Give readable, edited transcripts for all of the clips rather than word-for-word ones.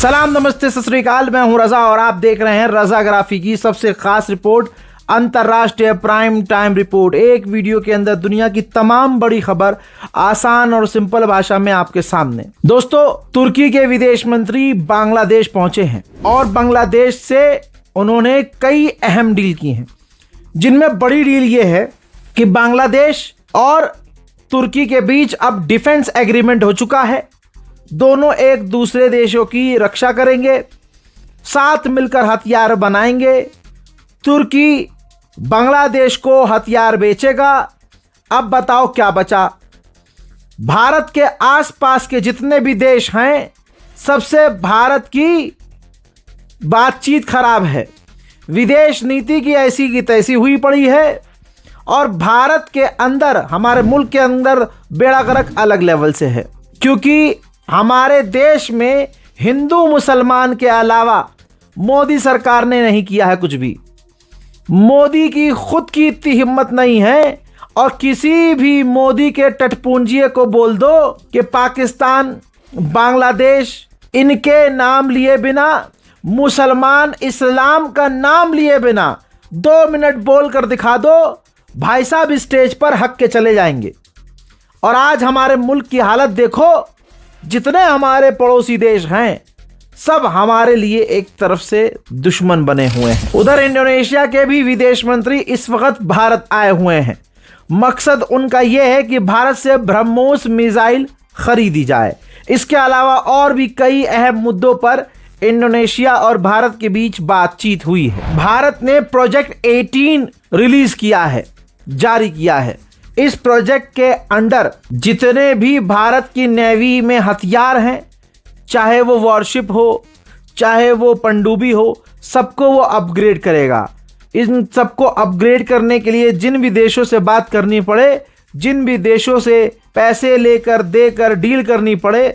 सलाम नमस्ते सत श्री अकाल। मैं हूं रजा और आप देख रहे हैं रजाग्राफी की सबसे खास रिपोर्ट, अंतरराष्ट्रीय प्राइम टाइम रिपोर्ट। एक वीडियो के अंदर दुनिया की तमाम बड़ी खबर आसान और सिंपल भाषा में आपके सामने। दोस्तों, तुर्की के विदेश मंत्री बांग्लादेश पहुंचे हैं और बांग्लादेश से उन्होंने कई अहम डील की हैं, जिनमें बड़ी डील ये है कि बांग्लादेश और तुर्की के बीच अब डिफेंस एग्रीमेंट हो चुका है। दोनों एक दूसरे देशों की रक्षा करेंगे, साथ मिलकर हथियार बनाएंगे। तुर्की बांग्लादेश को हथियार बेचेगा। अब बताओ क्या बचा? भारत के आसपास के जितने भी देश हैं, सबसे भारत की बातचीत खराब है। विदेश नीति की ऐसी की तैसी हुई पड़ी है और भारत के अंदर, हमारे मुल्क के अंदर बेड़ा गर्क अलग लेवल से है, क्योंकि हमारे देश में हिंदू मुसलमान के अलावा मोदी सरकार ने नहीं किया है कुछ भी। मोदी की खुद की इतनी हिम्मत नहीं है, और किसी भी मोदी के टटपूंजिये को बोल दो कि पाकिस्तान, बांग्लादेश, इनके नाम लिए बिना, मुसलमान इस्लाम का नाम लिए बिना 2 मिनट बोल कर दिखा दो, भाई साहब स्टेज पर हक के चले जाएंगे। और आज हमारे मुल्क की हालत देखो, जितने हमारे पड़ोसी देश हैं सब हमारे लिए एक तरफ से दुश्मन बने हुए हैं। उधर इंडोनेशिया के भी विदेश मंत्री इस वक्त भारत आए हुए हैं। मकसद उनका यह है कि भारत से ब्रह्मोस मिसाइल खरीदी जाए। इसके अलावा और भी कई अहम मुद्दों पर इंडोनेशिया और भारत के बीच बातचीत हुई है। भारत ने प्रोजेक्ट 18 रिलीज किया है, जारी किया है। इस प्रोजेक्ट के अंडर जितने भी भारत की नेवी में हथियार हैं, चाहे वो वॉरशिप हो, चाहे वो पनडुब्बी हो, सबको वो अपग्रेड करेगा। इन सबको अपग्रेड करने के लिए जिन भी देशों से बात करनी पड़े, जिन भी देशों से पैसे लेकर देकर डील करनी पड़े,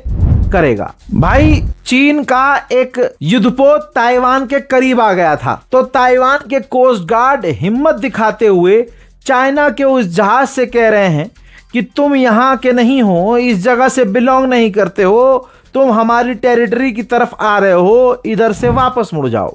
करेगा। भाई, चीन का एक युद्धपोत ताइवान के करीब आ गया था, तो ताइवान के कोस्ट गार्ड हिम्मत दिखाते हुए चाइना के उस जहाज से कह रहे हैं कि तुम यहाँ के नहीं हो, इस जगह से बिलोंग नहीं करते हो, तुम हमारी टेरिटरी की तरफ आ रहे हो, इधर से वापस मुड़ जाओ।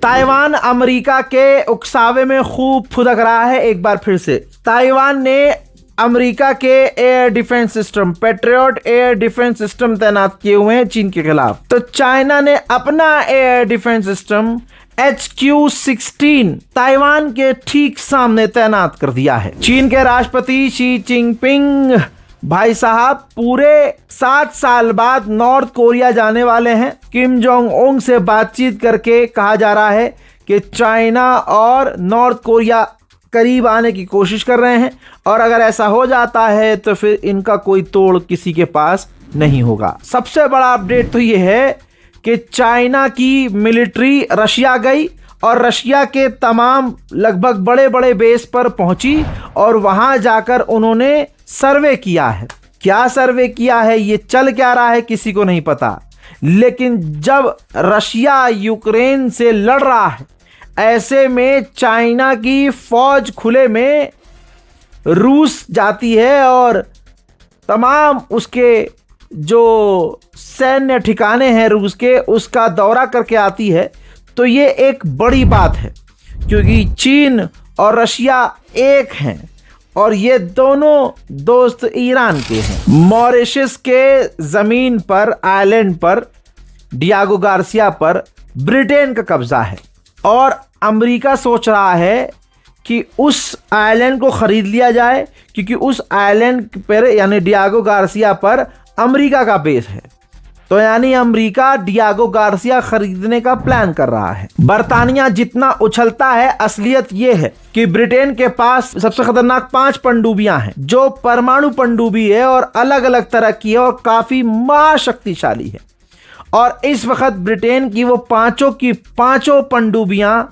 ताइवान अमेरिका के उकसावे में खूब फुदक रहा है। एक बार फिर से ताइवान ने अमेरिका के air defence system, patriot air defence system तैनात किए हुए हैं चीन के खिलाफ। तो चाइना ने अपना air defence system HQ-16 Taiwan के ठीक सामने तैनात कर दिया है। चीन के राष्ट्रपति शी जिनपिंग भाई साहब पूरे 7 साल बाद नॉर्थ कोरिया जाने वाले हैं। किम जोंग उंग से बातचीत करके कहा जा रहा है कि चाइना और नॉर्थ कोरिया करीब आने की कोशिश कर रहे हैं, और अगर ऐसा हो जाता है तो फिर इनका कोई तोड़ किसी के पास नहीं होगा। सबसे बड़ा अपडेट तो ये है कि चाइना की मिलिट्री रशिया गई और रशिया के तमाम लगभग बड़े बड़े बेस पर पहुंची और वहां जाकर उन्होंने सर्वे किया है। क्या सर्वे किया है, ये चल क्या रहा है, किसी को नहीं पता। लेकिन जब रशिया यूक्रेन से लड़ रहा है, ऐसे में चाइना की फौज खुले में रूस जाती है और तमाम उसके जो सैन्य ठिकाने हैं रूस के, उसका दौरा करके आती है। तो ये एक बड़ी बात है, क्योंकि चीन और रशिया एक हैं और ये दोनों दोस्त ईरान के हैं। मॉरिशस के ज़मीन पर, आइलैंड पर, डियागो गार्सिया पर ब्रिटेन का कब्जा है और अमेरिका सोच रहा है कि उस आइलैंड को ख़रीद लिया जाए, क्योंकि उस आइलैंड पर यानी डियागो गार्सिया पर अमेरिका का बेस है। तो यानी अमेरिका डियागो गार्सिया खरीदने का प्लान कर रहा है। बरतानिया जितना उछलता है, असलियत यह है कि ब्रिटेन के पास सबसे खतरनाक 5 पनडुब्बियां हैं, जो परमाणु पनडुब्बी है और अलग अलग तरह की है और काफी महाशक्तिशाली है। और इस वक्त ब्रिटेन की वो पांचों की पांचों पनडुब्बियां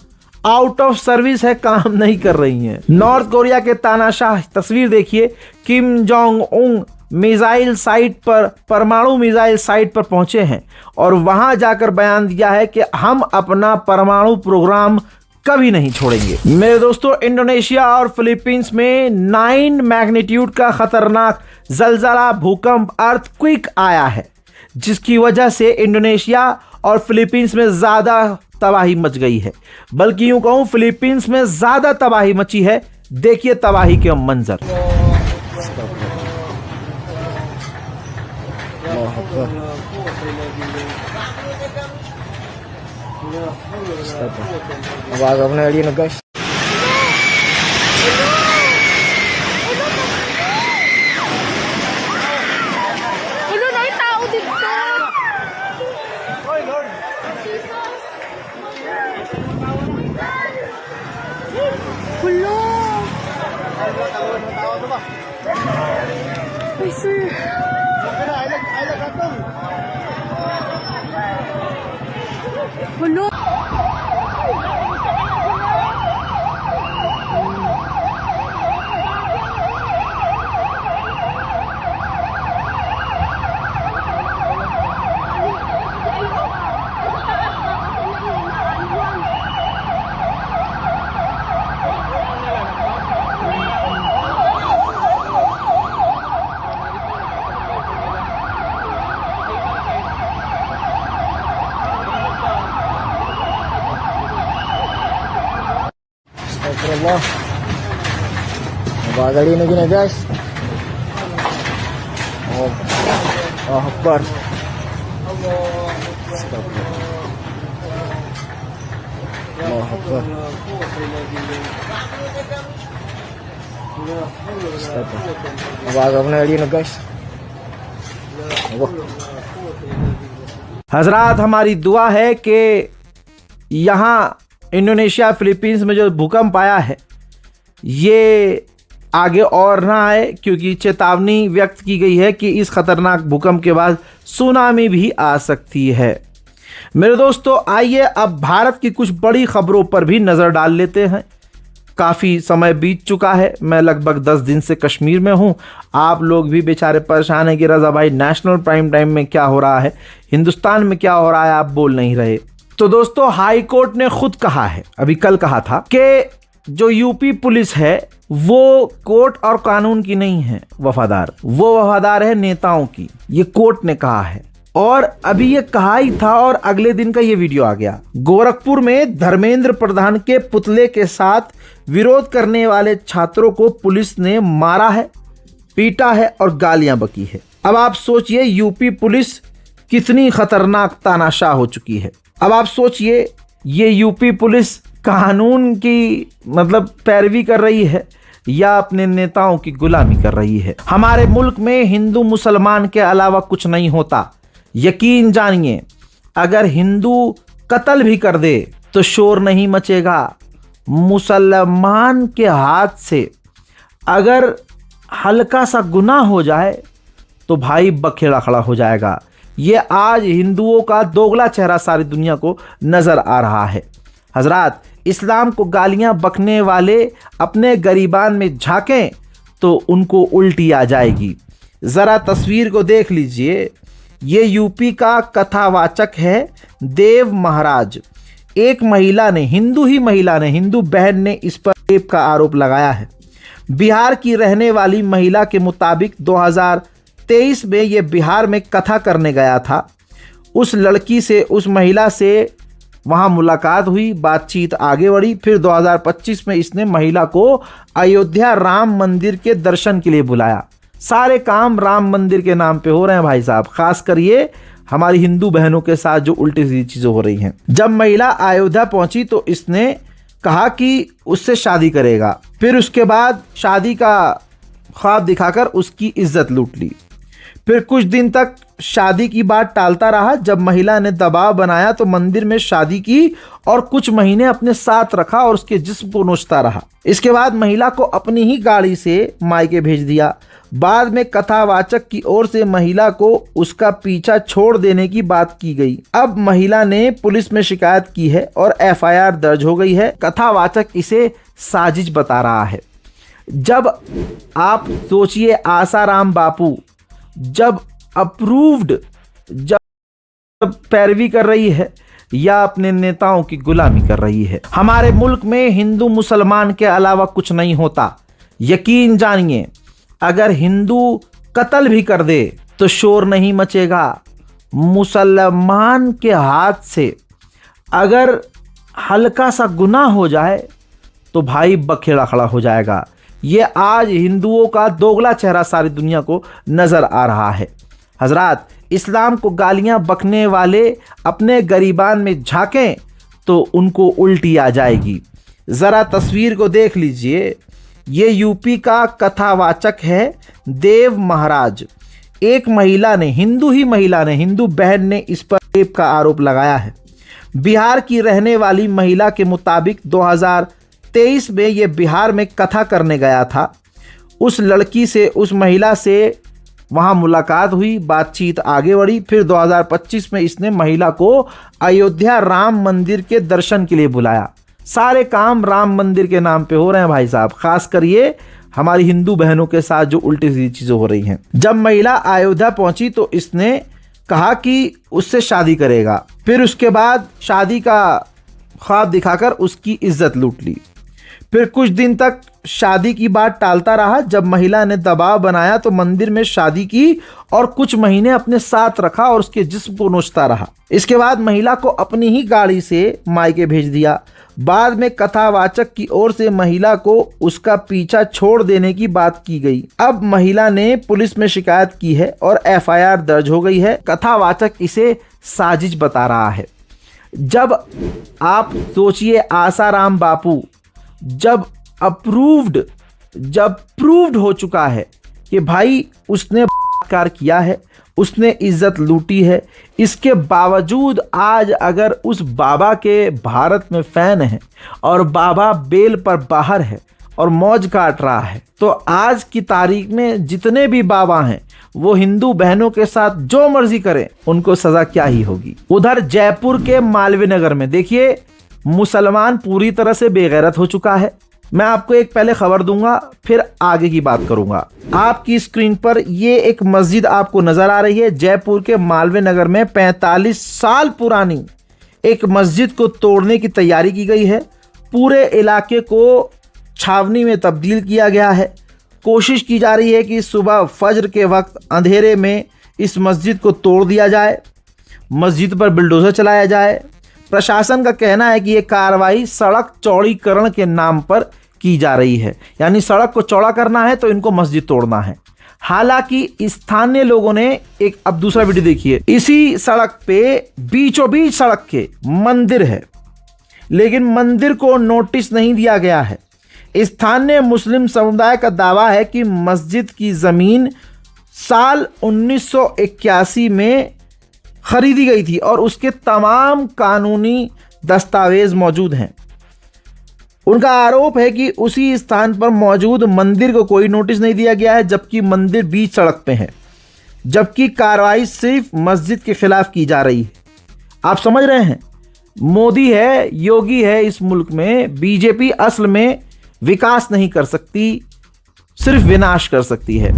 आउट ऑफ सर्विस है, काम नहीं कर रही हैं। नॉर्थ कोरिया के तानाशाह तस्वीर देखिए, किम जोंग उंग मिसाइल साइट पर, परमाणु मिसाइल साइट पर पहुंचे हैं और वहां जाकर बयान दिया है कि हम अपना परमाणु प्रोग्राम कभी नहीं छोड़ेंगे। मेरे दोस्तों, इंडोनेशिया और फिलीपींस में 9 मैग्नीट्यूड का खतरनाक जलजला, भूकंप, अर्थक्वेक आया है, जिसकी वजह से इंडोनेशिया और फिलीपींस में ज्यादा तबाही मच गई है। बल्कि यूं कहूं, फिलीपींस में ज्यादा तबाही मची है। देखिए तबाही के मंजर। Abang na rin guys. Ano na yung tao dito? Hoy, Lord! Hulo! Ay, sir! Hulo! Astagfirullah. Mabagali na gina guys. Oh, Akbar. Allah Akbar. Mabagali na rin guys. हजरात, हमारी दुआ है कि यहाँ इंडोनेशिया, फिलीपींस में जो भूकंप आया है ये आगे और ना आए, क्योंकि चेतावनी व्यक्त की गई है कि इस खतरनाक भूकंप के बाद सुनामी भी आ सकती है। मेरे दोस्तों, आइए अब भारत की कुछ बड़ी खबरों पर भी नज़र डाल लेते हैं। काफ़ी समय बीत चुका है, मैं लगभग 10 दिन से कश्मीर में हूँ। आप लोग भी बेचारे परेशान हैं कि रज़ा भाई नेशनल प्राइम टाइम में क्या हो रहा है, हिंदुस्तान में क्या हो रहा है, आप बोल नहीं रहे। तो दोस्तों, हाई कोर्ट ने खुद कहा है, अभी कल कहा था, कि जो यूपी पुलिस है वो कोर्ट और कानून की नहीं है वफादार, वो वफादार है नेताओं की। ये कोर्ट ने कहा है और अभी ये कहा ही था और अगले दिन का ये वीडियो आ गया। गोरखपुर में धर्मेंद्र प्रधान के पुतले के साथ विरोध करने वाले छात्रों को पुलिस ने मारा है, पीटा है और गालियां बकी है। अब आप सोचिए यूपी पुलिस कितनी खतरनाक तानाशाह हो चुकी है। अब आप सोचिए, ये यूपी पुलिस कानून की मतलब पैरवी कर रही है या अपने नेताओं की गुलामी कर रही है। हमारे मुल्क में हिंदू मुसलमान के अलावा कुछ नहीं होता। यकीन जानिए, अगर हिंदू कत्ल भी कर दे तो शोर नहीं मचेगा। मुसलमान के हाथ से अगर हल्का सा गुनाह हो जाए तो भाई बखेड़ा खड़ा हो जाएगा। ये आज हिंदुओं का दोगला चेहरा सारी दुनिया को नजर आ रहा है। हजरात, इस्लाम को गालियां बकने वाले अपने गरीबान में झांकें तो उनको उल्टी आ जाएगी। ज़रा तस्वीर को देख लीजिए। ये यूपी का कथावाचक है देव महाराज। एक महिला ने, हिंदू ही महिला ने, हिंदू बहन ने इस पर रेप का आरोप लगाया है। बिहार की रहने वाली महिला के मुताबिक 2023 में ये बिहार में कथा करने गया था। उस लड़की से, उस महिला से वहाँ मुलाकात हुई, बातचीत आगे बढ़ी। फिर 2025 में इसने महिला को अयोध्या राम मंदिर के दर्शन के लिए बुलाया। सारे काम राम मंदिर के नाम पे हो रहे हैं भाई साहब, खास कर ये हमारी हिंदू बहनों के साथ जो उल्टी सीधी चीज़ें हो रही हैं। जब महिला अयोध्या पहुंची तो इसने कहा कि उससे शादी करेगा। फिर उसके बाद शादी का ख्वाब दिखाकर उसकी इज्जत लूट ली। फिर कुछ दिन तक शादी की बात टालता रहा। जब महिला ने दबाव बनाया तो मंदिर में शादी की और कुछ महीने अपने साथ रखा और उसके जिस्म को नोचता रहा। इसके बाद महिला को अपनी ही गाड़ी से मायके भेज दिया। बाद में कथावाचक की ओर से महिला को उसका पीछा छोड़ देने की बात की गई। अब महिला ने पुलिस में शिकायत की है और एफआईआर दर्ज हो गई है। कथावाचक इसे साजिश बता रहा है। जब आप सोचिए, आसाराम बापू जब अप्रूव्ड, जब पैरवी कर रही है या अपने नेताओं की गुलामी कर रही है। हमारे मुल्क में हिंदू मुसलमान के अलावा कुछ नहीं होता। यकीन जानिए, अगर हिंदू कत्ल भी कर दे तो शोर नहीं मचेगा। मुसलमान के हाथ से अगर हल्का सा गुनाह हो जाए तो भाई बखेड़ा खड़ा हो जाएगा। ये आज हिंदुओं का दोगला चेहरा सारी दुनिया को नजर आ रहा है। हजरात, इस्लाम को गालियां बकने वाले अपने गरीबान में झांकें तो उनको उल्टी आ जाएगी। जरा तस्वीर को देख लीजिए। ये यूपी का कथावाचक है देव महाराज। एक महिला ने, हिंदू ही महिला ने, हिंदू बहन ने इस पर रेप का आरोप लगाया है। बिहार की रहने वाली महिला के मुताबिक 2023 में ये बिहार में कथा करने गया था। उस लड़की से, उस महिला से वहाँ मुलाकात हुई, बातचीत आगे बढ़ी। फिर 2025 में इसने महिला को अयोध्या राम मंदिर के दर्शन के लिए बुलाया। सारे काम राम मंदिर के नाम पे हो रहे हैं भाई साहब, खास कर ये हमारी हिंदू बहनों के साथ जो उल्टी सीधी चीजें हो रही हैं। जब महिला अयोध्या पहुंची तो इसने कहा कि उससे शादी करेगा। फिर उसके बाद शादी का ख्वाब दिखाकर उसकी इज्जत लूट ली। फिर कुछ दिन तक शादी की बात टालता रहा। जब महिला ने दबाव बनाया तो मंदिर में शादी की और कुछ महीने अपने साथ रखा और उसके जिस्म को नोचता रहा। इसके बाद महिला को अपनी ही गाड़ी से मायके भेज दिया। बाद में कथावाचक की ओर से महिला को उसका पीछा छोड़ देने की बात की गई। अब महिला ने पुलिस में शिकायत की है और एफआईआर दर्ज हो गई है। कथावाचक इसे साजिश बता रहा है। जब आप सोचिए, आसाराम बापू जब अप्रूव्ड, जब प्रूव्ड हो चुका है कि भाई उसने बलात्कार किया है, उसने इज्जत लूटी है, इसके बावजूद आज अगर उस बाबा के भारत में फैन है और बाबा बेल पर बाहर है और मौज काट रहा है, तो आज की तारीख में जितने भी बाबा हैं वो हिंदू बहनों के साथ जो मर्जी करें, उनको सजा क्या ही होगी। उधर जयपुर के मालवीय नगर में देखिए, मुसलमान पूरी तरह से बेगैरत हो चुका है। मैं आपको एक पहले खबर दूंगा, फिर आगे की बात करूंगा। आपकी स्क्रीन पर ये एक मस्जिद आपको नजर आ रही है। जयपुर के मालवीय नगर में 45 साल पुरानी एक मस्जिद को तोड़ने की तैयारी की गई है। पूरे इलाके को छावनी में तब्दील किया गया है। कोशिश की जा रही है कि सुबह फजर के वक्त अंधेरे में इस मस्जिद को तोड़ दिया जाए, मस्जिद पर बुलडोजर चलाया जाए। प्रशासन का कहना है कि ये कार्रवाई सड़क चौड़ीकरण के नाम पर की जा रही है, यानी सड़क को चौड़ा करना है तो इनको मस्जिद तोड़ना है। हालांकि स्थानीय लोगों ने एक, अब दूसरा वीडियो देखिए, इसी सड़क पे बीचों बीच सड़क के मंदिर है, लेकिन मंदिर को नोटिस नहीं दिया गया है। स्थानीय मुस्लिम समुदाय का दावा है कि मस्जिद की जमीन साल 1981 में खरीदी गई थी और उसके तमाम कानूनी दस्तावेज मौजूद हैं। उनका आरोप है कि उसी स्थान पर मौजूद मंदिर को कोई नोटिस नहीं दिया गया है, जबकि मंदिर बीच सड़क पे है, जबकि कार्रवाई सिर्फ मस्जिद के खिलाफ की जा रही है। आप समझ रहे हैं, मोदी है, योगी है इस मुल्क में। बीजेपी असल में विकास नहीं कर सकती, सिर्फ विनाश कर सकती है।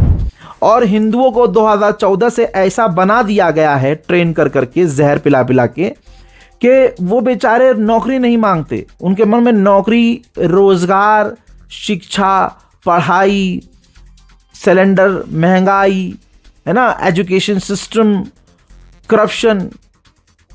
और हिंदुओं को 2014 से ऐसा बना दिया गया है, ट्रेन कर करके, जहर पिला पिला के, कि वो बेचारे नौकरी नहीं मांगते। उनके मन में नौकरी, रोजगार, शिक्षा, पढ़ाई, सिलेंडर, महंगाई है ना, एजुकेशन सिस्टम, करप्शन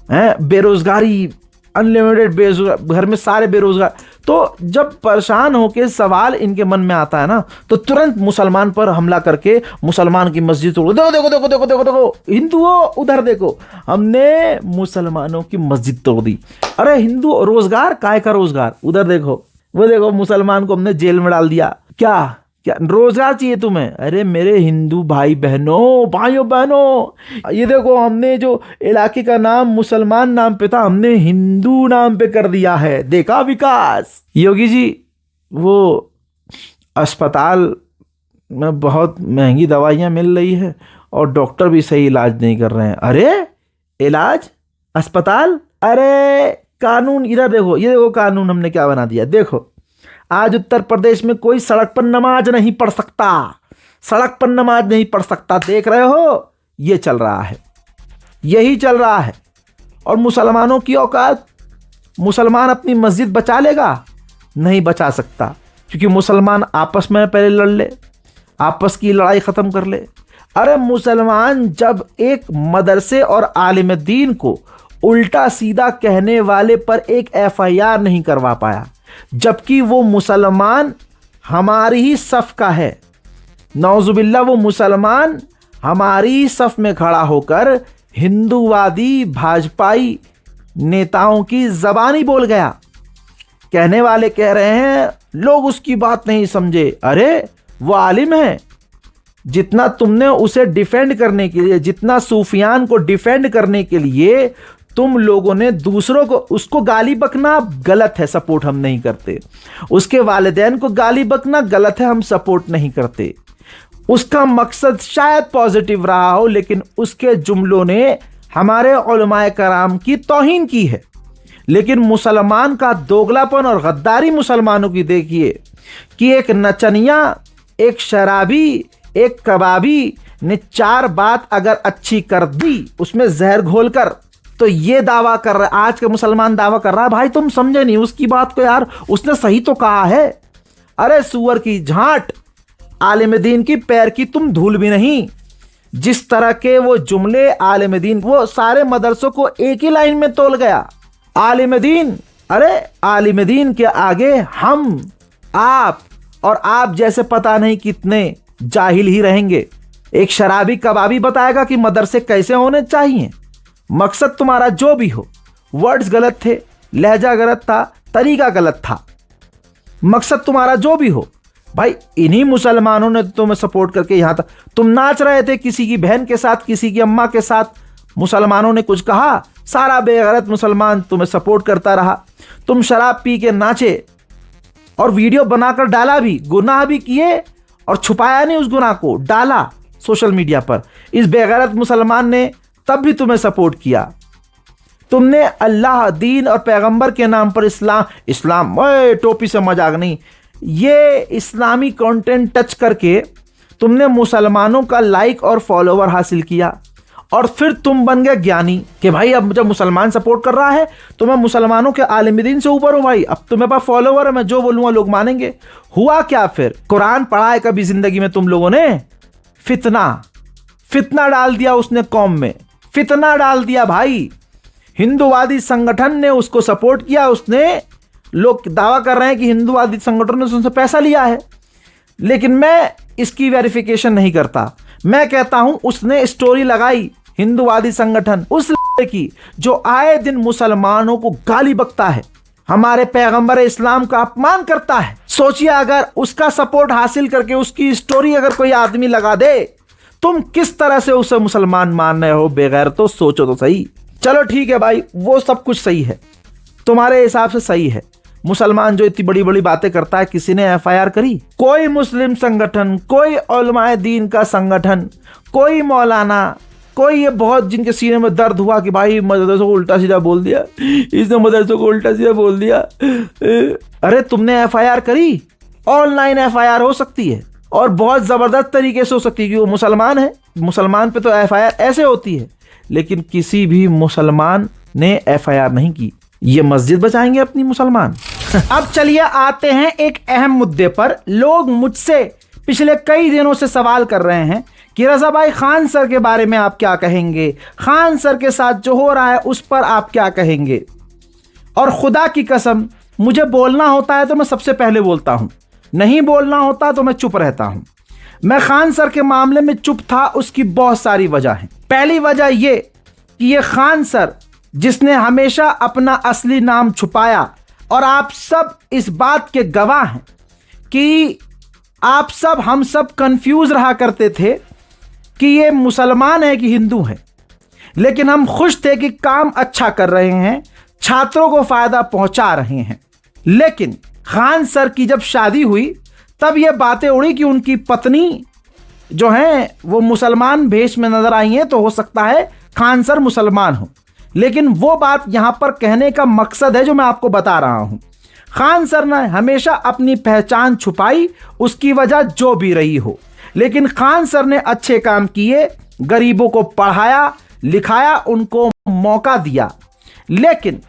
है, बेरोजगारी, अनलिमिटेड बेरोजगार, घर में सारे बेरोजगार। तो जब परेशान होकर सवाल इनके मन में आता है ना, तो तुरंत मुसलमान पर हमला करके मुसलमान की मस्जिद तोड़, देखो देखो देखो देखो देखो देखो हिंदुओं उधर देखो, हमने मुसलमानों की मस्जिद तोड़ दी। अरे हिंदू रोजगार, काय का रोजगार, उधर देखो, वो देखो मुसलमान को हमने जेल में डाल दिया। क्या क्या रोजगार चाहिए तुम्हें? अरे मेरे हिंदू भाई बहनों, भाइयों बहनों, ये देखो हमने जो इलाके का नाम मुसलमान नाम पे था, हमने हिंदू नाम पे कर दिया है। देखा विकास। योगी जी, वो अस्पताल में बहुत महंगी दवाइयाँ मिल रही है और डॉक्टर भी सही इलाज नहीं कर रहे हैं। अरे इलाज, अस्पताल, अरे कानून, इधर देखो, ये देखो कानून हमने क्या बना दिया। देखो आज उत्तर प्रदेश में कोई सड़क पर नमाज नहीं पढ़ सकता, सड़क पर नमाज नहीं पढ़ सकता। देख रहे हो, ये चल रहा है, यही चल रहा है। और मुसलमानों की औकात, मुसलमान अपनी मस्जिद बचा लेगा? नहीं बचा सकता, क्योंकि मुसलमान आपस में पहले लड़ ले, आपस की लड़ाई ख़त्म कर ले। अरे मुसलमान जब एक मदरसे और आलिम दीन को उल्टा सीधा कहने वाले पर एक FIR नहीं करवा पाया, जबकि वो मुसलमान हमारी ही सफ़ का है, नौजुबिल्ला वो मुसलमान हमारी सफ़ में खड़ा होकर हिंदूवादी भाजपाई नेताओं की ज़बानी बोल गया। कहने वाले कह रहे हैं लोग उसकी बात नहीं समझे। अरे वो आलिम है, जितना तुमने उसे डिफेंड करने के लिए, जितना सूफियान को डिफेंड करने के लिए तुम लोगों ने दूसरों को, उसको गाली बकना गलत है, सपोर्ट हम नहीं करते। उसके वालिदैन को गाली बकना गलत है, हम सपोर्ट नहीं करते। उसका मकसद शायद पॉजिटिव रहा हो, लेकिन उसके जुमलों ने हमारे उलमाए कराम की तौहीन की है। लेकिन मुसलमान का दोगलापन और गद्दारी मुसलमानों की देखिए कि एक नचनिया, एक शराबी, एक कबाबी ने 4 बात अगर अच्छी कर दी उसमें जहर घोलकर, तो ये दावा कर रहा है, आज का मुसलमान दावा कर रहा है भाई तुम समझे नहीं उसकी बात को यार, उसने सही तो कहा है। अरे सुअर की झांट, आलिम दीन की पैर की तुम धूल भी नहीं। जिस तरह के वो जुमले आलिम दीन, वो सारे मदरसों को एक ही लाइन में तोल गया। आलिम दीन, अरे आलिम दीन के आगे हम, आप और आप जैसे पता नहीं कितने जाहिल ही रहेंगे। एक शराबी कबाबी बताएगा कि मदरसे कैसे होने चाहिए। मकसद तुम्हारा जो भी हो, वर्ड्स गलत थे, लहजा गलत था, तरीका गलत था, मकसद तुम्हारा जो भी हो भाई, इन्हीं मुसलमानों ने तुम्हें सपोर्ट करके यहां तक, तुम नाच रहे थे किसी की बहन के साथ, किसी की अम्मा के साथ, मुसलमानों ने कुछ कहा, सारा बेगैरत मुसलमान तुम्हें सपोर्ट करता रहा। तुम शराब पी के नाचे और वीडियो बनाकर डाला भी, गुनाह भी किए और छुपाया नहीं, उस गुनाह को डाला सोशल मीडिया पर। इस बेगैरत मुसलमान ने तब भी तुम्हें सपोर्ट किया। तुमने अल्लाह, दीन और पैगंबर के नाम पर इस्लाम टोपी से मजाक नहीं, ये इस्लामी कंटेंट टच करके तुमने मुसलमानों का लाइक और फॉलोवर हासिल किया। और फिर तुम बन गए ज्ञानी कि भाई अब जब मुसलमान सपोर्ट कर रहा है तो मैं मुसलमानों के आलिम दीन से ऊपर हूं भाई, अब तुम्हें पास फॉलोवर है, मैं जो बोलूंगा लोग मानेंगे। हुआ क्या फिर? कुरान पढ़ा है कभी जिंदगी में तुम लोगों ने? फितना डाल दिया उसने कौम में, फितना डाल दिया भाई। हिंदूवादी संगठन ने उसको सपोर्ट किया, उसने, लोग दावा कर रहे हैं कि हिंदूवादी संगठन ने उससे पैसा लिया है, लेकिन मैं इसकी वेरिफिकेशन नहीं करता। मैं कहता हूं उसने स्टोरी लगाई, हिंदूवादी संगठन, उस की जो आए दिन मुसलमानों को गाली बकता है, हमारे पैगंबर इस्लाम का अपमान करता है। सोचिए अगर उसका सपोर्ट हासिल करके उसकी स्टोरी अगर कोई आदमी लगा दे, तुम किस तरह से उसे मुसलमान मान रहे हो? बेगैर तो सोचो तो सही। चलो ठीक है भाई, वो सब कुछ सही है, तुम्हारे हिसाब से सही है। मुसलमान जो इतनी बड़ी बड़ी बातें करता है, किसी ने FIR करी? कोई मुस्लिम संगठन, कोई उलमाए दीन का संगठन, कोई मौलाना, कोई ये बहुत जिनके सीने में दर्द हुआ कि भाई मदरसों को उल्टा सीधा बोल दिया, इसने मदरसों को उल्टा सीधा बोल दिया, अरे तुमने FIR करी? ऑनलाइन FIR हो सकती है और बहुत ज़बरदस्त तरीके से हो सकती है, क्योंकि वो मुसलमान है। मुसलमान पे तो FIR ऐसे होती है, लेकिन किसी भी मुसलमान ने FIR नहीं की। ये मस्जिद बचाएंगे अपनी मुसलमान? अब चलिए आते हैं एक अहम मुद्दे पर। लोग मुझसे पिछले कई दिनों से सवाल कर रहे हैं कि रज़ा भाई खान सर के बारे में आप क्या कहेंगे, खान सर के साथ जो हो रहा है उस पर आप क्या कहेंगे। और खुदा की कसम, मुझे बोलना होता है तो मैं सबसे पहले बोलता हूं, नहीं बोलना होता तो मैं चुप रहता हूं। मैं खान सर के मामले में चुप था, उसकी बहुत सारी वजह है। पहली वजह ये कि ये खान सर जिसने हमेशा अपना असली नाम छुपाया, और आप सब इस बात के गवाह हैं कि आप सब, हम सब कंफ्यूज रहा करते थे कि ये मुसलमान है कि हिंदू है, लेकिन हम खुश थे कि काम अच्छा कर रहे हैं, छात्रों को फायदा पहुंचा रहे हैं। लेकिन खान सर की जब शादी हुई तब ये बातें उड़ी कि उनकी पत्नी जो है वो मुसलमान भेष में नजर आई हैं, तो हो सकता है खान सर मुसलमान हो। लेकिन वो बात यहां पर कहने का मकसद है जो मैं आपको बता रहा हूं। खान सर ने हमेशा अपनी पहचान छुपाई, उसकी वजह जो भी रही हो, लेकिन खान सर ने अच्छे काम किए, गरीबों को पढ़ाया लिखाया, उनको मौका दिया, लेकिन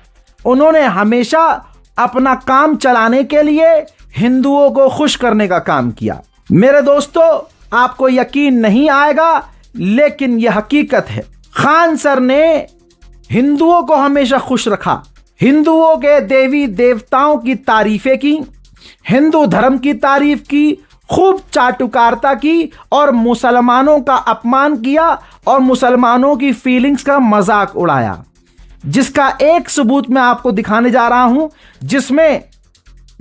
उन्होंने हमेशा अपना काम चलाने के लिए हिंदुओं को खुश करने का काम किया। मेरे दोस्तों, आपको यकीन नहीं आएगा, लेकिन यह हकीकत है। खान सर ने हिंदुओं को हमेशा खुश रखा, हिंदुओं के देवी देवताओं की तारीफें की, हिंदू धर्म की तारीफ की, खूब चाटुकारिता की और मुसलमानों का अपमान किया और मुसलमानों की फीलिंग्स का मजाक उड़ाया, जिसका एक सबूत मैं आपको दिखाने जा रहा हूं, जिसमें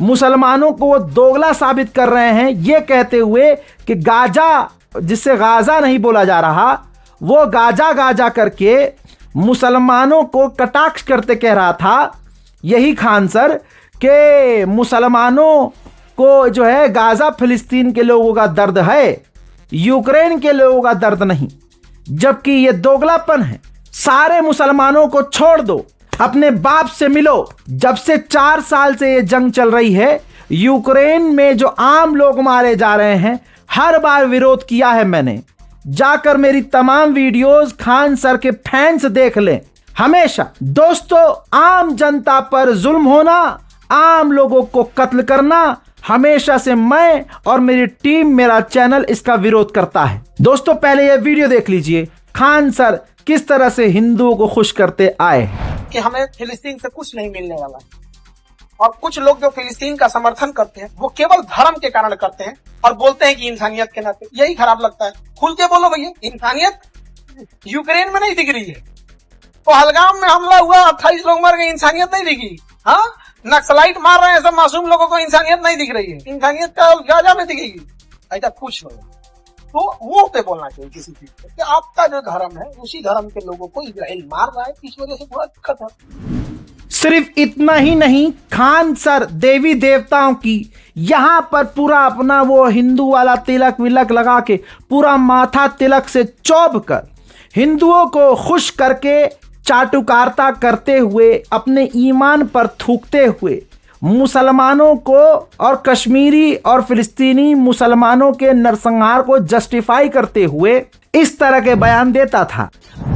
मुसलमानों को वो दोगला साबित कर रहे हैं, ये कहते हुए कि गाजा, जिससे गाजा नहीं बोला जा रहा, वो गाजा गाजा करके मुसलमानों को कटाक्ष करते कह रहा था यही खान सर के मुसलमानों को जो है गाजा फिलिस्तीन के लोगों का दर्द है, यूक्रेन के लोगों का दर्द नहीं, जबकि ये दोगलापन है। सारे मुसलमानों को छोड़ दो, अपने बाप से मिलो। जब से 4 साल से ये जंग चल रही है, यूक्रेन में जो आम लोग मारे जा रहे हैं, हर बार विरोध किया है मैंने। जाकर मेरी तमाम वीडियोस खान सर के फैंस देख लें। हमेशा दोस्तों, आम जनता पर जुल्म होना, आम लोगों को कत्ल करना, हमेशा से मैं और मेरी टीम, मेरा चैनल इसका विरोध करता है। दोस्तों, पहले ये वीडियो देख लीजिए, खान सर किस तरह से हिंदुओं को खुश करते आए कि हमें फिलिस्तीन से कुछ नहीं मिलने वाला है। और कुछ लोग जो फिलिस्तीन का समर्थन करते हैं, वो केवल धर्म के कारण करते हैं और बोलते हैं कि इंसानियत के नाते। यही खराब लगता है। खुल के बोलो भैया, इंसानियत यूक्रेन में नहीं दिख रही है। पहलगाम में हमला हुआ, 28 लोग मर गए, इंसानियत नहीं दिखी। हाँ, नक्सलाइट मार रहे हैं सब मासूम लोगों को, इंसानियत नहीं दिख रही है। इंसानियत का गाजा में दिखेगी। ऐसा कुछ नहीं, तो मुंह पे बोलना चाहिए किसी चीज पे कि आपका जो धर्म है, उसी धर्म के लोगों को इजराइल मार रहा है, इस वजह से थोड़ा दिक्कत है। सिर्फ इतना ही नहीं, खान सर देवी देवताओं की यहां पर पूरा अपना वो हिंदू वाला तिलक विलक लगा के, पूरा माथा तिलक से चौब कर, हिंदुओं को खुश करके, चाटुकारिता करते हुए, अपने ईमान पर थूकते हुए, मुसलमानों को और कश्मीरी और फिलिस्तीनी मुसलमानों के नरसंहार को जस्टिफाई करते हुए इस तरह के बयान देता था।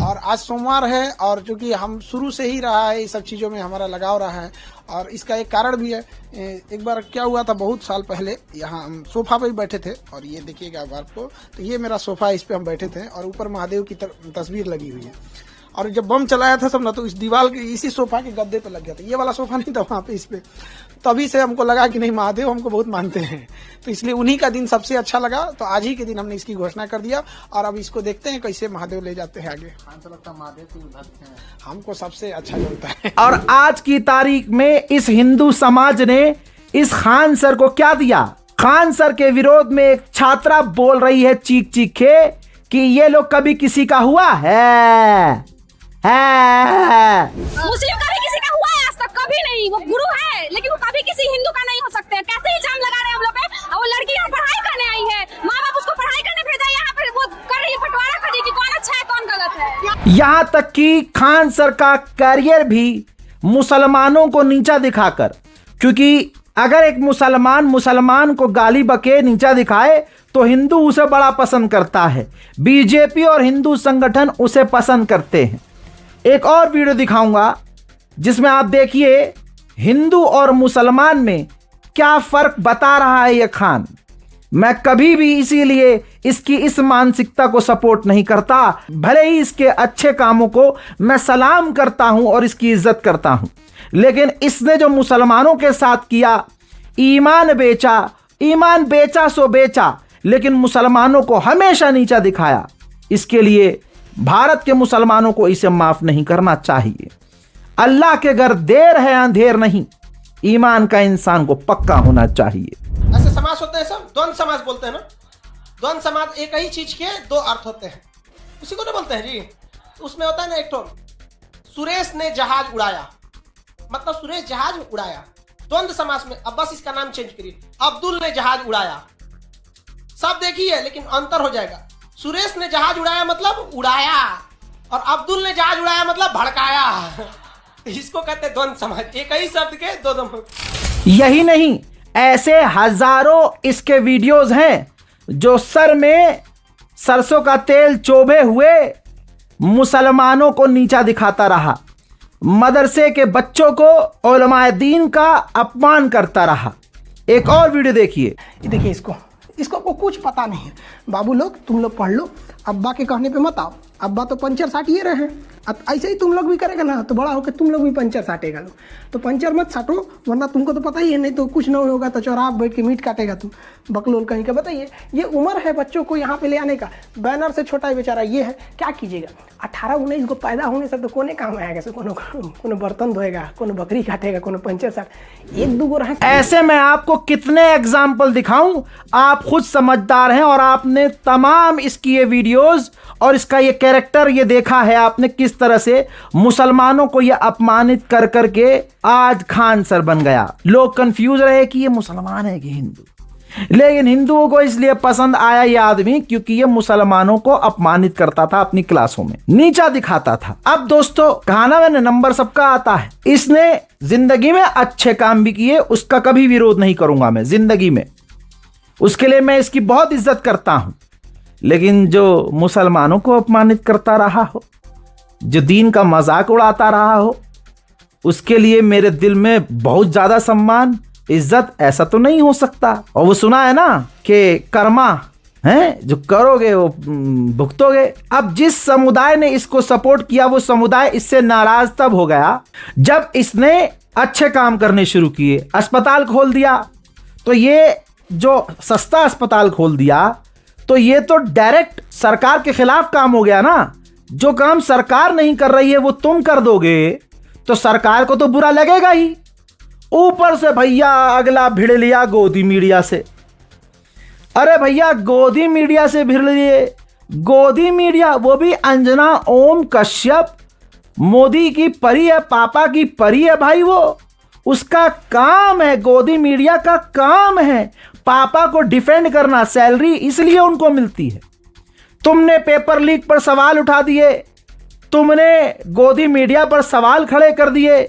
और आज सोमवार है, और चूंकि हम शुरू से ही रहा है, इस सब चीज़ों में हमारा लगाव रहा है, और इसका एक कारण भी है। एक बार क्या हुआ था, बहुत साल पहले यहाँ हम सोफा पे ही बैठे थे, और ये देखिएगा आपको, तो ये मेरा सोफा, इस पे हम बैठे थे और ऊपर महादेव की तस्वीर लगी हुई है। और जब बम चलाया था सब ना, तो इस दीवार के इसी सोफा के गद्दे पे लग गया था। ये वाला सोफा नहीं था वहाँ पे, इस पे। तभी से हमको लगा कि नहीं, महादेव हमको बहुत मानते हैं, तो इसलिए उन्हीं का दिन सबसे अच्छा लगा। तो आज ही के दिन हमने इसकी घोषणा कर दिया, और अब इसको देखते हैं कैसे महादेव ले जाते हैं आगे। महादेव के भक्त हैं, हमको सबसे अच्छा लगता है। और आज की तारीख में इस हिंदू समाज ने इस खान सर को क्या दिया? खान सर के विरोध में एक छात्रा बोल रही है चीख चीख के कि ये लोग कभी किसी का हुआ है। मुस्लिम का भी किसी का हुआ है आज तक? कभी नहीं। वो गुरु है, लेकिन वो कभी किसी हिंदू का नहीं हो सकते। कैसे इल्जाम लगा रहे हैं हम लोग पे? और वो लड़की यहाँ पढ़ाई करने आई है, माँ बाप उसको पढ़ाई करने भेजा, यहाँ पर वो कर रही है बंटवारा कर रही है कि कौन अच्छा है कौन गलत है। यहाँ तक कि खान सर का करियर भी मुसलमानों को नीचा दिखाकर, क्योंकि अगर एक मुसलमान को गाली बके, नीचा दिखाए, तो हिंदू उसे बड़ा पसंद करता है। बीजेपी और हिंदू संगठन उसे पसंद करते हैं। एक और वीडियो दिखाऊंगा जिसमें आप देखिए हिंदू और मुसलमान में क्या फर्क बता रहा है ये खान। मैं कभी भी इसीलिए इसकी इस मानसिकता को सपोर्ट नहीं करता, भले ही इसके अच्छे कामों को मैं सलाम करता हूं और इसकी इज्जत करता हूं, लेकिन इसने जो मुसलमानों के साथ किया, ईमान बेचा सो बेचा, लेकिन मुसलमानों को हमेशा नीचा दिखाया। इसके लिए भारत के मुसलमानों को इसे माफ नहीं करना चाहिए। अल्लाह के घर देर है अंधेर नहीं, ईमान का इंसान को पक्का होना चाहिए। ऐसे समाज होते हैं सब, द्वंद समाज बोलते हैं ना। द्वंद समाज एक ही चीज के दो अर्थ होते हैं, उसी को ना बोलते हैं जी। उसमें होता है ना, एक तो सुरेश ने जहाज उड़ाया, मतलब सुरेश जहाज उड़ाया। द्वंद समाज में अब बस इसका नाम चेंज करिए, अब्दुल ने जहाज उड़ाया। सब देखिए, लेकिन अंतर हो जाएगा। सुरेश ने जहाज उड़ाया मतलब उड़ाया, और अब्दुल ने जहाज उड़ाया मतलब भड़काया। इसको कहते हैं द्वंद समाज, एक ही शब्द के दो। यही नहीं, ऐसे हजारों इसके वीडियोस हैं जो सर में सरसों का तेल चोभे हुए मुसलमानों को नीचा दिखाता रहा, मदरसे के बच्चों को उलमाए दीन का अपमान करता रहा। एक और वीडियो देखिए। ये देखिए इसको को कुछ पता नहीं है। बाबू लोग तुम लोग पढ़ लो, अब्बा के कहने पे मत आओ। अब्बा तो पंचर साटिए रहे हैं, अब ऐसे ही तुम लोग भी करेगा ना तो बड़ा होकर तुम लोग भी पंचर साटेगा लो। तो पंचर मत साटो, वरना तुमको तो पता ही है, नहीं तो कुछ नहीं होगा तो चौराहा बैठ के मीट काटेगा तुम, बकलोल कहीं का। बताइए, ये उम्र है बच्चों को यहाँ पे ले आने का। बैनर से छोटा ही बेचारा ये है, क्या कीजिएगा। 18-19 को पैदा होने से तो कोने काम आएगा, से कोनो बर्तन धोएगा, कोनो बकरी काटेगा, कोनो पंचर साट, 1-2 रहे। ऐसे में आपको कितने एग्जाम्पल दिखाऊं, आप खुद समझदार हैं और आपने तमाम इसकी ये वीडियोस और इसका ये कैरेक्टर ये देखा है आपने किस तरह से मुसलमानों को ये अपमानित कर करके आज खान सर बन गया। लोग कंफ्यूज रहे कि ये मुसलमान है कि हिंदू, लेकिन हिंदुओं को इसलिए पसंद आया ये आदमी क्योंकि ये मुसलमानों को अपमानित करता था, अपनी क्लासों में नीचा दिखाता था। अब दोस्तों, कहाना मैंने नंबर सबका आता है। इसने जिंदगी में अच्छे काम भी किए, उसका कभी विरोध नहीं करूंगा मैं जिंदगी में, उसके लिए मैं इसकी बहुत इज्जत करता हूं। लेकिन जो मुसलमानों को अपमानित करता रहा हो, जो दीन का मजाक उड़ाता रहा हो, उसके लिए मेरे दिल में बहुत ज्यादा सम्मान इज्जत ऐसा तो नहीं हो सकता। और वो सुना है ना कि कर्मा है, जो करोगे वो भुगतोगे। अब जिस समुदाय ने इसको सपोर्ट किया वो समुदाय इससे नाराज तब हो गया जब इसने अच्छे काम करने शुरू किए, अस्पताल खोल दिया। तो ये जो सस्ता अस्पताल खोल दिया तो ये तो डायरेक्ट सरकार के खिलाफ काम हो गया ना। जो काम सरकार नहीं कर रही है वो तुम कर दोगे तो सरकार को तो बुरा लगेगा ही। ऊपर से भैया अगला भिड़ लिया गोदी मीडिया से। अरे भैया गोदी मीडिया से भिड़ लिए, गोदी मीडिया, वो भी अंजना ओम कश्यप, मोदी की परी है, पापा की परी है भाई। वो उसका काम है, गोदी मीडिया का काम है पापा को डिफेंड करना, सैलरी इसलिए उनको मिलती है। तुमने पेपर लीक पर सवाल उठा दिए, तुमने गोदी मीडिया पर सवाल खड़े कर दिए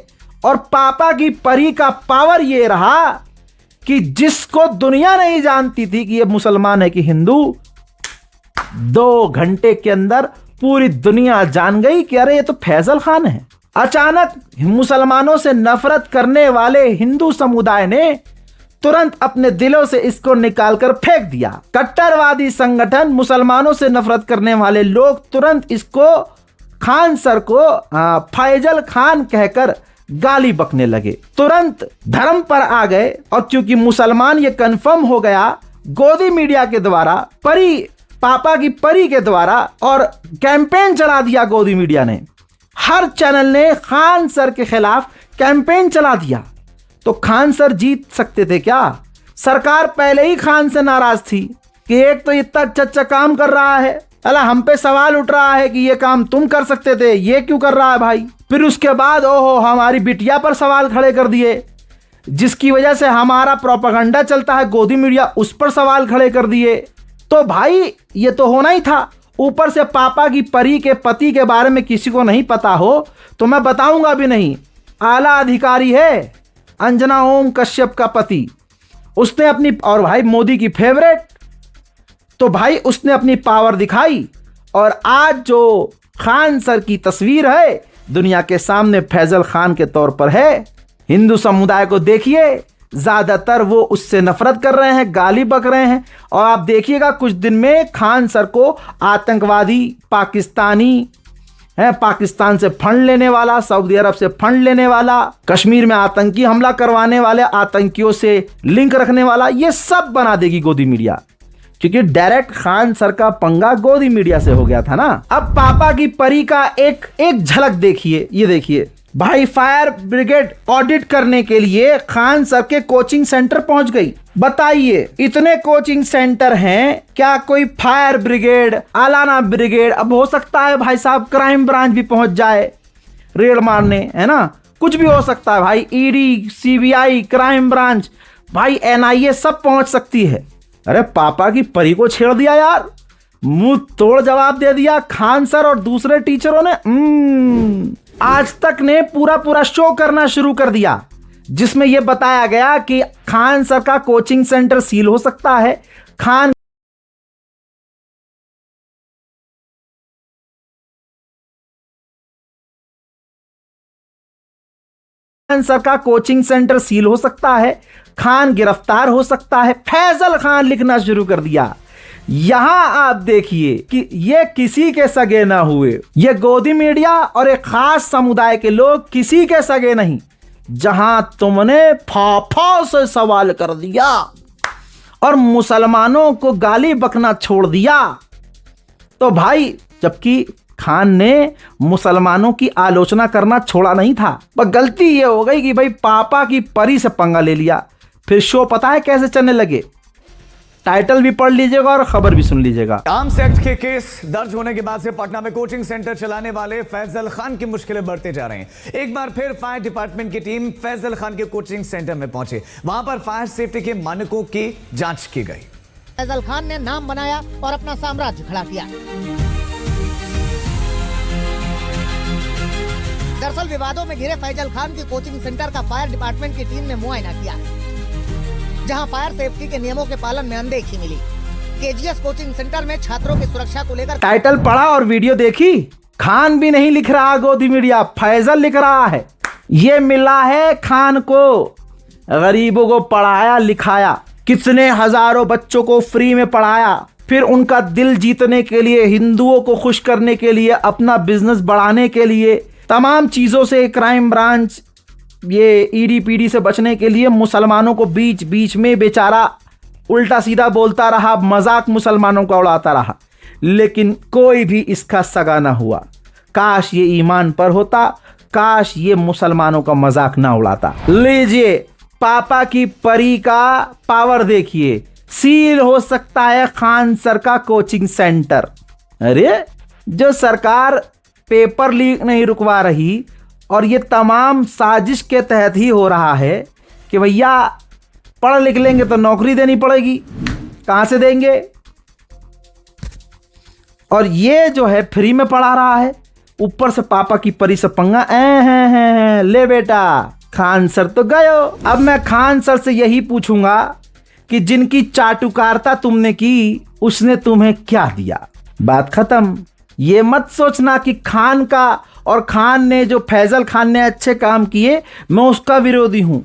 और पापा की परी का पावर ये रहा कि जिसको दुनिया नहीं जानती थी कि ये मुसलमान है कि हिंदू, 2 घंटे के अंदर पूरी दुनिया जान गई कि अरे ये तो फैजल खान है। अचानक मुसलमानों से नफरत करने वाले हिंदू समुदाय ने तुरंत अपने दिलों से इसको निकालकर फेंक दिया। कट्टरवादी संगठन, मुसलमानों से नफरत करने वाले लोग तुरंत इसको, खान सर को फैजल खान कहकर गाली बकने लगे, तुरंत धर्म पर आ गए। और क्योंकि मुसलमान ये कंफर्म हो गया गोदी मीडिया के द्वारा, परी, पापा की परी के द्वारा, और कैंपेन चला दिया गोदी मीडिया ने। हर चैनल ने खान सर के खिलाफ कैंपेन चला दिया। तो खान सर जीत सकते थे क्या? सरकार पहले ही खान से नाराज थी कि एक तो इतना अच्छा काम कर रहा है, अला हम पे सवाल उठ रहा है कि ये काम तुम कर सकते थे, ये क्यों कर रहा है भाई। फिर उसके बाद ओहो हमारी बिटिया पर सवाल खड़े कर दिए, जिसकी वजह से हमारा प्रोपेगेंडा चलता है गोदी मीडिया, उस पर सवाल खड़े कर दिए। तो भाई ये तो होना ही था। ऊपर से पापा की परी के पति के बारे में किसी को नहीं पता हो तो मैं बताऊंगा भी नहीं, आला अधिकारी है अंजना ओम कश्यप का पति। उसने अपनी, और भाई मोदी की फेवरेट, तो भाई उसने अपनी पावर दिखाई। और आज जो खान सर की तस्वीर है दुनिया के सामने फैजल खान के तौर पर है। हिंदू समुदाय को देखिए, ज्यादातर वो उससे नफरत कर रहे हैं, गाली बक रहे हैं। और आप देखिएगा कुछ दिन में खान सर को आतंकवादी, पाकिस्तानी है, पाकिस्तान से फंड लेने वाला, सऊदी अरब से फंड लेने वाला, कश्मीर में आतंकी हमला करवाने वाले, आतंकियों से लिंक रखने वाला, ये सब बना देगी गोदी मीडिया। क्योंकि डायरेक्ट खान सर का पंगा गोदी मीडिया से हो गया था ना। अब पापा की परी का एक झलक देखिए, ये देखिए भाई, फायर ब्रिगेड ऑडिट करने के लिए खान सर के कोचिंग सेंटर पहुंच गई। बताइए, इतने कोचिंग सेंटर हैं, क्या कोई फायर ब्रिगेड, आलाना ब्रिगेड, अब हो सकता है भाई साहब क्राइम ब्रांच भी पहुंच जाए रेड मारने, है ना, कुछ भी हो सकता है भाई, ईडी, सीबीआई, क्राइम ब्रांच, भाई एनआईए सब पहुंच सकती है। अरे पापा की परी को छेड़ दिया यार, मुंह तोड़ जवाब दे दिया खान सर और दूसरे टीचरों ने। आज तक ने पूरा शो करना शुरू कर दिया जिसमें यह बताया गया कि खान सर का कोचिंग सेंटर सील हो सकता है, खान खान सर का कोचिंग सेंटर सील हो सकता है, खान गिरफ्तार हो सकता है। फैजल खान लिखना शुरू कर दिया। यहां आप देखिए कि ये किसी के सगे ना हुए। ये गोदी मीडिया और एक खास समुदाय के लोग किसी के सगे नहीं। जहां तुमने फाफा से सवाल कर दिया और मुसलमानों को गाली बकना छोड़ दिया, तो भाई जबकि खान ने मुसलमानों की आलोचना करना छोड़ा नहीं था, पर गलती ये हो गई कि भाई पापा की परी से पंगा ले लिया। फिर शो पता है कैसे चलने लगे? टाइटल भी पढ़ लीजिएगा और खबर भी सुन लीजिएगा। आर्म्स एक्ट के केस दर्ज होने के बाद से पटना में कोचिंग सेंटर चलाने वाले फैजल खान की मुश्किलें बढ़ते जा रहे हैं। एक बार फिर फायर डिपार्टमेंट की टीम फैजल खान के कोचिंग सेंटर में पहुंचे। वहां पर फायर सेफ्टी के मानकों की जांच की गई। फैजल खान ने नाम बनाया और अपना साम्राज्य खड़ा किया। दरअसल विवादों में घिरे फैजल खान के कोचिंग सेंटर का फायर डिपार्टमेंट की टीम ने मुआयना किया, जहां फायर सेफ्टी के नियमों के पालन में अनदेखी मिली। केजीएस कोचिंग सेंटर में छात्रों की सुरक्षा को लेकर टाइटल पढ़ा और वीडियो देखी। खान भी नहीं लिख रहा गोदी मीडिया, फैजल लिख रहा है। ये मिला है खान को, गरीबों को पढ़ाया लिखाया, कितने हजारों बच्चों को फ्री में पढ़ाया, फिर उनका दिल जीतने के लिए, हिंदुओं को खुश करने के लिए, अपना बिजनेस बढ़ाने के लिए, तमाम चीजों से क्राइम ब्रांच ये ईडी पीडी से बचने के लिए मुसलमानों को बीच बीच में बेचारा उल्टा सीधा बोलता रहा, मजाक मुसलमानों का उड़ाता रहा, लेकिन कोई भी इसका सगा ना हुआ। काश ये ईमान पर होता, काश ये मुसलमानों का मजाक ना उड़ाता। लीजिए पापा की परी का पावर देखिए, सील हो सकता है खान सर का कोचिंग सेंटर। अरे जो सरकार पेपर लीक नहीं रुकवा रही और ये तमाम साजिश के तहत ही हो रहा है कि भैया पढ़ लिख लेंगे तो नौकरी देनी पड़ेगी, कहां से देंगे? और ये जो है फ्री में पढ़ा रहा है, ऊपर से पापा की परी से पंगा। ले बेटा खान सर तो गए हो। अब मैं खान सर से यही पूछूंगा कि जिनकी चाटुकारिता तुमने की उसने तुम्हें क्या दिया? बात खत्म। ये मत सोचना कि खान का और खान ने जो फैजल खान ने अच्छे काम किए मैं उसका विरोधी हूं।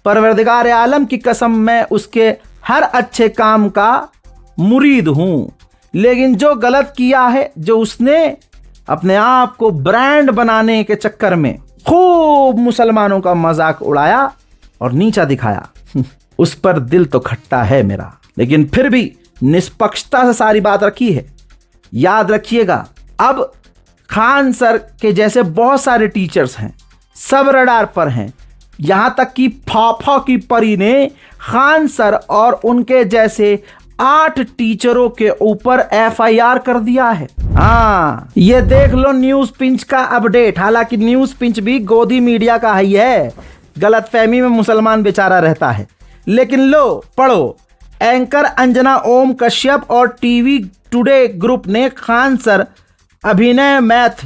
परवरदिगार आलम की कसम मैं उसके हर अच्छे काम का मुरीद हूं, लेकिन जो गलत किया है, जो उसने अपने आप को ब्रांड बनाने के चक्कर में खूब मुसलमानों का मजाक उड़ाया और नीचा दिखाया, उस पर दिल तो खट्टा है मेरा, लेकिन फिर भी निष्पक्षता से सारी बात रखी है। याद रखिएगा, अब खान सर के जैसे बहुत सारे टीचर्स हैं, सब रडार पर हैं। यहां तक कि फाफा की परी ने खान सर और उनके जैसे 8 टीचरों के ऊपर एफआईआर कर दिया है। हाँ, ये देख लो न्यूज पिंच का अपडेट। हालांकि न्यूज पिंच भी गोदी मीडिया का ही है, गलतफहमी में मुसलमान बेचारा रहता है, लेकिन लो पढ़ो। एंकर अंजना ओम कश्यप और टीवी टुडे ग्रुप ने खान सर, अभिनय मैथ,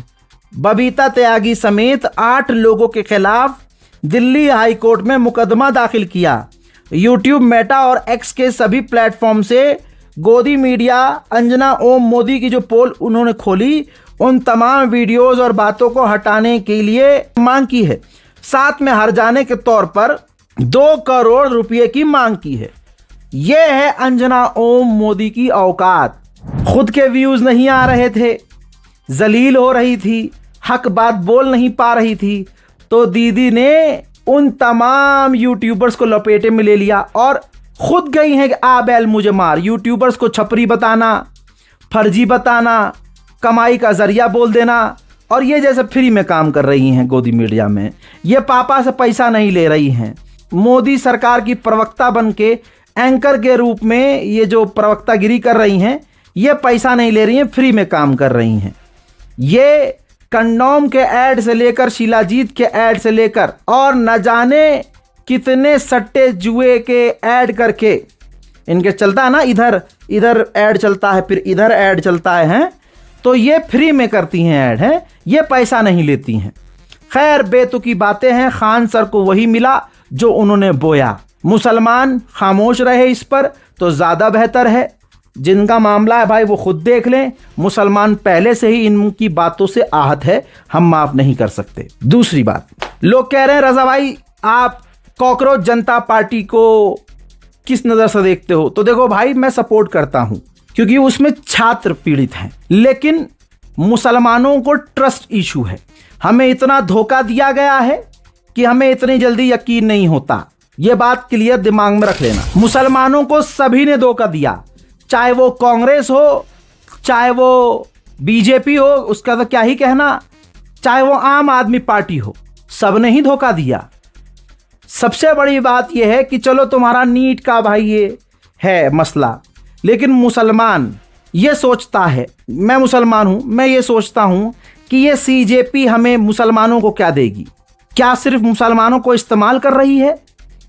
बबीता त्यागी समेत 8 लोगों के खिलाफ दिल्ली हाई कोर्ट में मुकदमा दाखिल किया। यूट्यूब, मेटा और एक्स के सभी प्लेटफॉर्म से गोदी मीडिया अंजना ओम मोदी की जो पोल उन्होंने खोली, उन तमाम वीडियोस और बातों को हटाने के लिए मांग की है। साथ में हर्जाने के तौर पर 2 करोड़ रुपए की मांग की है। यह है अंजना ओम मोदी की औकात। खुद के व्यूज नहीं आ रहे थे, जलील हो रही थी, हक बात बोल नहीं पा रही थी, तो दीदी ने उन तमाम यूट्यूबर्स को लपेटे में ले लिया और खुद गई हैं कि आ बैल मुझे मार। यूट्यूबर्स को छपरी बताना, फर्जी बताना, कमाई का जरिया बोल देना, और ये जैसे फ्री में काम कर रही हैं गोदी मीडिया में। ये पापा से पैसा नहीं ले रही हैं, मोदी सरकार की प्रवक्ता बन के एंकर के रूप में ये जो प्रवक्तागिरी कर रही हैं, ये पैसा नहीं ले रही हैं, फ्री में काम कर रही हैं। ये कंडोम के ऐड से लेकर, शिलाजीत के ऐड से लेकर, और न जाने कितने सट्टे जुए के ऐड करके इनके चलता है ना, इधर ऐड चलता है, फिर इधर ऐड चलता है, हैं? तो ये फ्री में करती हैं ऐड, हैं? ये पैसा नहीं लेती हैं। खैर बेतुकी बातें हैं। खान सर को वही मिला जो उन्होंने बोया। मुसलमान खामोश रहे इस पर तो ज़्यादा बेहतर है। जिनका मामला है भाई वो खुद देख लें। मुसलमान पहले से ही इनकी बातों से आहत है, हम माफ नहीं कर सकते। दूसरी बात, लोग कह रहे हैं रजा भाई आप कॉकरोच जनता पार्टी को किस नज़र से देखते हो? तो देखो भाई, मैं सपोर्ट करता हूं क्योंकि उसमें छात्र पीड़ित हैं, लेकिन मुसलमानों को ट्रस्ट इशू है। हमें इतना धोखा दिया गया है कि हमें इतनी जल्दी यकीन नहीं होता। यह बात क्लियर दिमाग में रख लेना। मुसलमानों को सभी ने धोखा दिया, चाहे वो कांग्रेस हो, चाहे वो बीजेपी हो, उसका तो क्या ही कहना, चाहे वो आम आदमी पार्टी हो, सबने ही धोखा दिया। सबसे बड़ी बात यह है कि चलो तुम्हारा नीट का भाई ये है मसला, लेकिन मुसलमान ये सोचता है, मैं मुसलमान हूं, मैं ये सोचता हूं कि ये सीजेपी हमें मुसलमानों को क्या देगी? क्या सिर्फ मुसलमानों को इस्तेमाल कर रही है?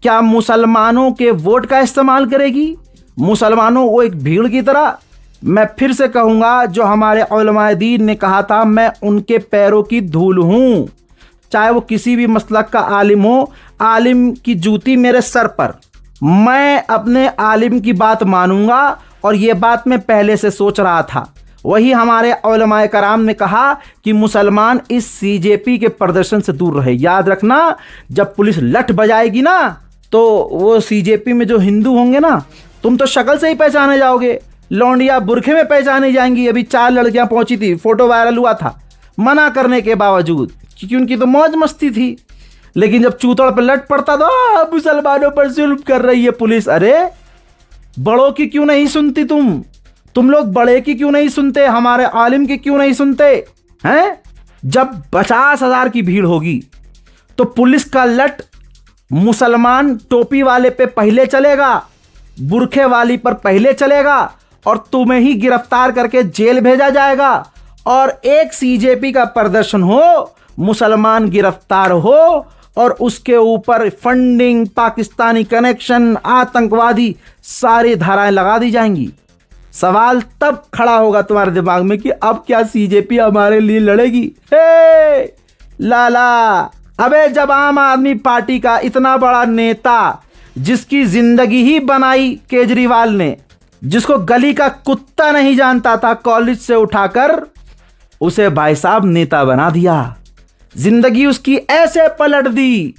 क्या मुसलमानों के वोट का इस्तेमाल करेगी? मुसलमानों को एक भीड़ की तरह? मैं फिर से कहूँगा, जो हमारे उलमाए दीन ने कहा था, मैं उनके पैरों की धूल हूँ, चाहे वो किसी भी मसलक का आलिम हो। आलिम की जूती मेरे सर पर, मैं अपने आलिम की बात मानूंगा, और ये बात मैं पहले से सोच रहा था। वही हमारे उलमाए कराम ने कहा कि मुसलमान इस सीजेपी के प्रदर्शन से दूर रहे। याद रखना, जब पुलिस लठ बजाएगी ना, तो वो सीजेपी में जो हिंदू होंगे ना, तुम तो शक्ल से ही पहचाने जाओगे, लौंडिया बुरखे में पहचानी जाएंगी। अभी 4 लड़कियां पहुंची थी, फोटो वायरल हुआ था, मना करने के बावजूद, क्योंकि उनकी तो मौज मस्ती थी। लेकिन जब चूतड़ पर लट पड़ता तो मुसलमानों पर जुल्म कर रही है पुलिस। अरे बड़ों की क्यों नहीं सुनती तुम लोग बड़े की क्यों नहीं सुनते? हमारे आलिम की क्यों नहीं सुनते हैं? जब 50,000 की भीड़ होगी तो पुलिस का लट मुसलमान टोपी वाले पे पहले चलेगा, बुरखे वाली पर पहले चलेगा, और तुम्हें ही गिरफ्तार करके जेल भेजा जाएगा। और एक सीजेपी का प्रदर्शन हो, मुसलमान गिरफ्तार हो, और उसके ऊपर फंडिंग, पाकिस्तानी कनेक्शन, आतंकवादी, सारी धाराएं लगा दी जाएंगी। सवाल तब खड़ा होगा तुम्हारे दिमाग में कि अब क्या सीजेपी हमारे लिए लड़ेगी? हे लाला, अबे जब आम आदमी पार्टी का इतना बड़ा नेता, जिसकी जिंदगी ही बनाई केजरीवाल ने, जिसको गली का कुत्ता नहीं जानता था, कॉलेज से उठाकर उसे भाई साहब नेता बना दिया। जिंदगी उसकी ऐसे पलट दी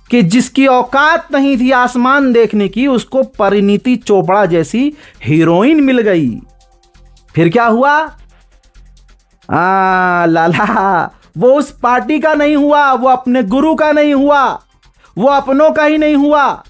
कि जिसकी औकात नहीं थी आसमान देखने की, उसको परिणीति चोपड़ा जैसी हीरोइन मिल गई। फिर क्या हुआ? लाला, वो उस पार्टी का नहीं हुआ, वो अपने गुरु का नहीं हुआ, वो अपनों का ही नहीं हुआ।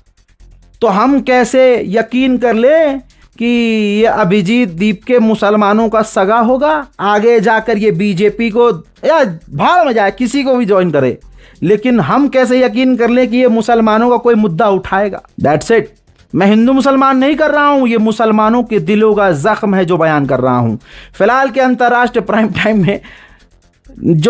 तो हम कैसे यकीन कर लें कि ये अभिजीत दीप के मुसलमानों का सगा होगा? आगे जाकर ये बीजेपी को या भाड़ में जाए, किसी को भी ज्वाइन करे, लेकिन हम कैसे यकीन कर लें कि ये मुसलमानों का कोई मुद्दा उठाएगा? That's it. मैं हिंदू मुसलमान नहीं कर रहा हूं, ये मुसलमानों के दिलों का जख्म है जो बयान कर रहा हूं। फिलहाल के अंतर्राष्ट्रीय प्राइम टाइम में जो